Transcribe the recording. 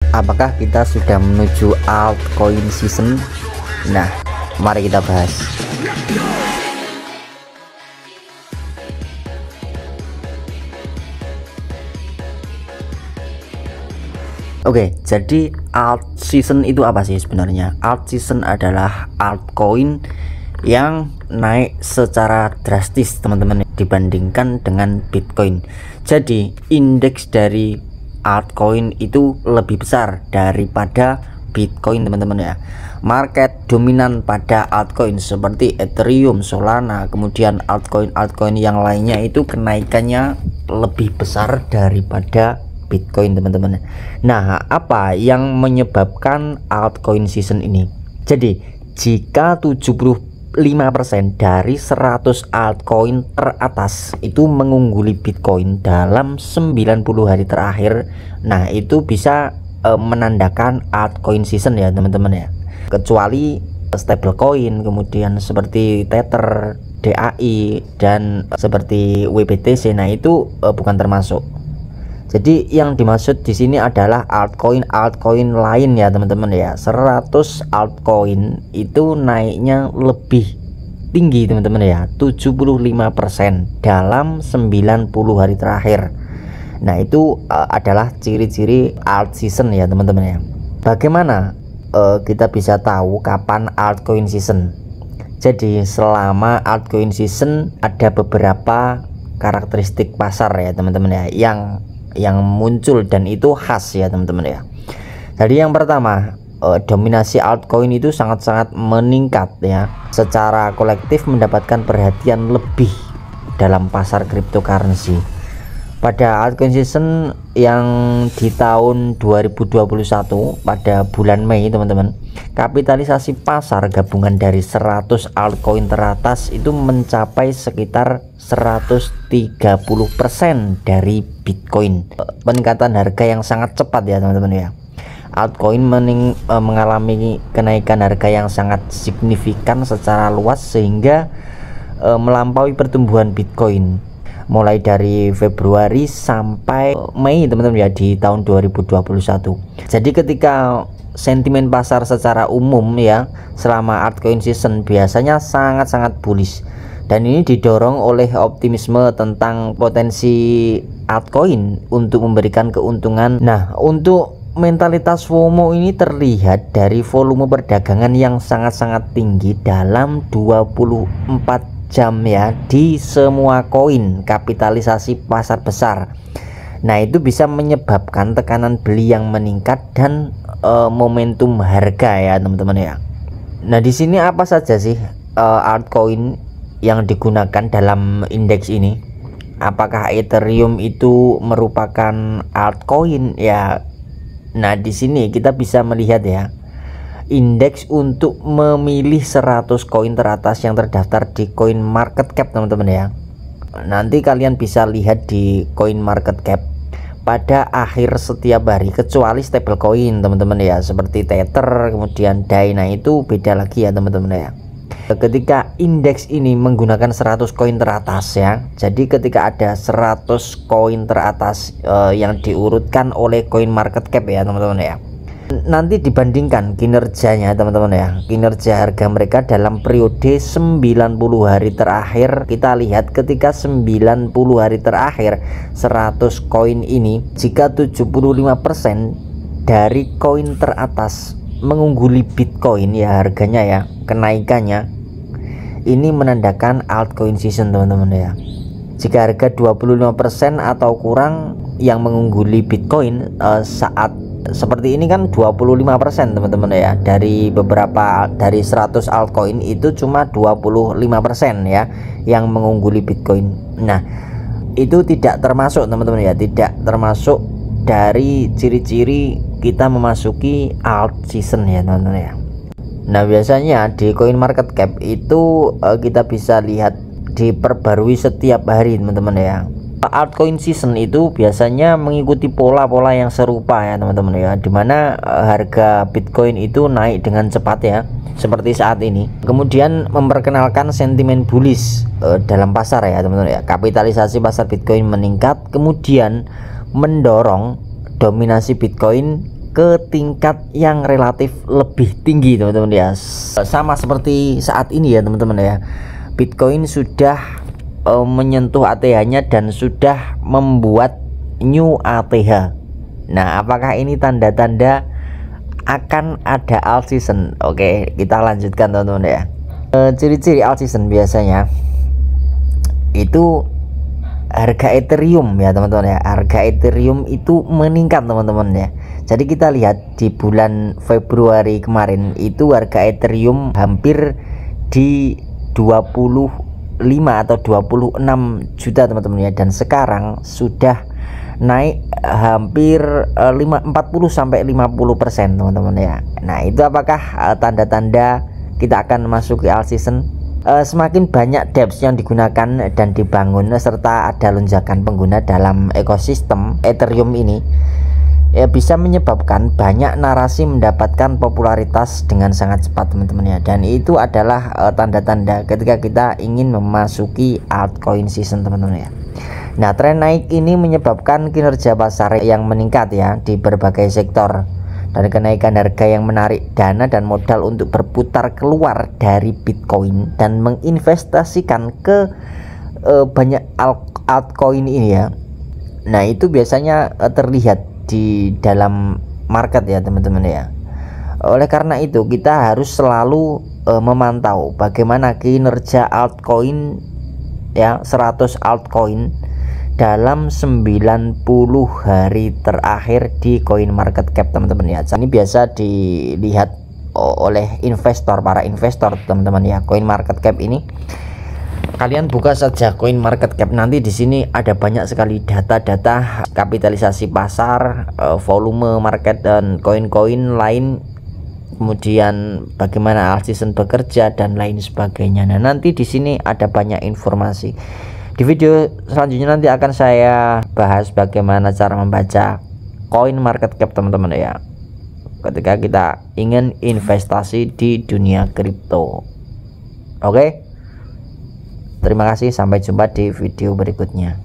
apakah kita sudah menuju altcoin season? Nah, mari kita bahas. Oke, jadi alt season itu apa sih sebenarnya? Alt season adalah altcoin yang naik secara drastis teman-teman dibandingkan dengan Bitcoin. Jadi indeks dari altcoin itu lebih besar daripada Bitcoin teman-teman ya. Market dominan pada altcoin seperti Ethereum, Solana, kemudian altcoin yang lainnya itu kenaikannya lebih besar daripada Bitcoin teman-teman. Nah, apa yang menyebabkan altcoin season ini? Jadi jika 75% dari 100 altcoin teratas itu mengungguli Bitcoin dalam 90 hari terakhir, nah itu bisa menandakan altcoin season ya teman-teman ya. Kecuali stablecoin, kemudian seperti Tether, DAI, dan seperti WBTC, nah itu bukan termasuk. Jadi yang dimaksud di sini adalah altcoin lain ya teman-teman ya. 100 altcoin itu naiknya lebih tinggi teman-teman ya, 75% dalam 90 hari terakhir. Nah itu adalah ciri-ciri alt season ya teman-teman ya. Bagaimana kita bisa tahu kapan altcoin season? Jadi selama altcoin season ada beberapa karakteristik pasar ya teman-teman ya yang muncul dan itu khas ya teman-teman ya. Jadi yang pertama, dominasi altcoin itu sangat-sangat meningkat ya, secara kolektif mendapatkan perhatian lebih dalam pasar cryptocurrency. Pada altcoin season yang di tahun 2021 pada bulan Mei teman-teman, kapitalisasi pasar gabungan dari 100 altcoin teratas itu mencapai sekitar 130% dari Bitcoin. Peningkatan harga yang sangat cepat ya teman-teman ya. Altcoin mengalami kenaikan harga yang sangat signifikan secara luas sehingga melampaui pertumbuhan Bitcoin mulai dari Februari sampai Mei teman-teman ya di tahun 2021. Jadi ketika sentimen pasar secara umum ya selama altcoin season biasanya sangat-sangat bullish, dan ini didorong oleh optimisme tentang potensi altcoin untuk memberikan keuntungan. Nah, untuk mentalitas FOMO ini terlihat dari volume perdagangan yang sangat-sangat tinggi dalam 24 jam ya di semua koin kapitalisasi pasar besar. Nah, itu bisa menyebabkan tekanan beli yang meningkat dan momentum harga ya teman-teman ya. Nah, di sini apa saja sih altcoin yang digunakan dalam indeks ini? Apakah Ethereum itu merupakan altcoin ya? Nah, di sini kita bisa melihat ya, indeks untuk memilih 100 koin teratas yang terdaftar di Coin Market Cap teman-teman ya. Nanti kalian bisa lihat di Coin Market Cap pada akhir setiap hari, kecuali stablecoin teman-teman ya, seperti Tether, kemudian DAI. Nah, itu beda lagi ya teman-teman ya. Ketika indeks ini menggunakan 100 koin teratas ya, jadi ketika ada 100 koin teratas yang diurutkan oleh Coin Market Cap ya teman-teman ya, nanti dibandingkan kinerjanya teman-teman ya, kinerja harga mereka dalam periode 90 hari terakhir. Kita lihat ketika 90 hari terakhir 100 koin ini, jika 75% dari koin teratas mengungguli Bitcoin ya harganya ya, kenaikannya ini menandakan altcoin season teman-teman ya. Jika harga 25% atau kurang yang mengungguli Bitcoin saat seperti ini kan 25% teman-teman ya, dari 100 altcoin itu cuma 25% ya yang mengungguli Bitcoin. Nah, itu tidak termasuk teman-teman ya, tidak termasuk dari ciri-ciri kita memasuki alt season ya teman-teman ya. Nah, biasanya di Coin Market Cap itu kita bisa lihat diperbarui setiap hari teman-teman ya. Altcoin season itu biasanya mengikuti pola-pola yang serupa ya teman-teman ya, dimana harga Bitcoin itu naik dengan cepat ya, seperti saat ini, kemudian memperkenalkan sentimen bullish dalam pasar ya teman-teman ya. Kapitalisasi pasar Bitcoin meningkat, kemudian mendorong dominasi Bitcoin ke tingkat yang relatif lebih tinggi teman-teman ya. Sama seperti saat ini ya teman-teman ya, Bitcoin sudah menyentuh ATH-nya dan sudah membuat new ATH. Nah, apakah ini tanda-tanda akan ada alt season? Oke, kita lanjutkan teman-teman ya. Ciri-ciri alt season biasanya itu harga Ethereum ya teman-teman ya. Harga Ethereum itu meningkat teman-teman ya. Jadi kita lihat di bulan Februari kemarin itu harga Ethereum hampir di 25 atau 26 juta teman-teman ya, dan sekarang sudah naik hampir 40 sampai 50% teman-teman ya. Nah, itu apakah tanda-tanda kita akan masuk ke alt season? Semakin banyak dApps yang digunakan dan dibangun serta ada lonjakan pengguna dalam ekosistem Ethereum ini ya, bisa menyebabkan banyak narasi mendapatkan popularitas dengan sangat cepat teman-teman ya, dan itu adalah tanda-tanda ketika kita ingin memasuki altcoin season teman-teman ya. Nah, tren naik ini menyebabkan kinerja pasar yang meningkat ya di berbagai sektor, dan kenaikan harga yang menarik dana dan modal untuk berputar keluar dari Bitcoin dan menginvestasikan ke banyak altcoin ini ya. Nah, itu biasanya terlihat di dalam market ya teman-teman ya. Oleh karena itu kita harus selalu memantau bagaimana kinerja altcoin ya, 100 altcoin dalam 90 hari terakhir di coin market cap teman-teman ya. Ini biasa dilihat oleh para investor teman-teman ya. Coin market cap ini, kalian buka saja coin market cap, nanti di sini ada banyak sekali data-data kapitalisasi pasar, volume market dan koin-koin lain, kemudian bagaimana alt season bekerja dan lain sebagainya. Nah, nanti di sini ada banyak informasi. Di video selanjutnya nanti akan saya bahas bagaimana cara membaca coin market cap teman-teman ya, ketika kita ingin investasi di dunia kripto. Oke, terima kasih, sampai jumpa di video berikutnya.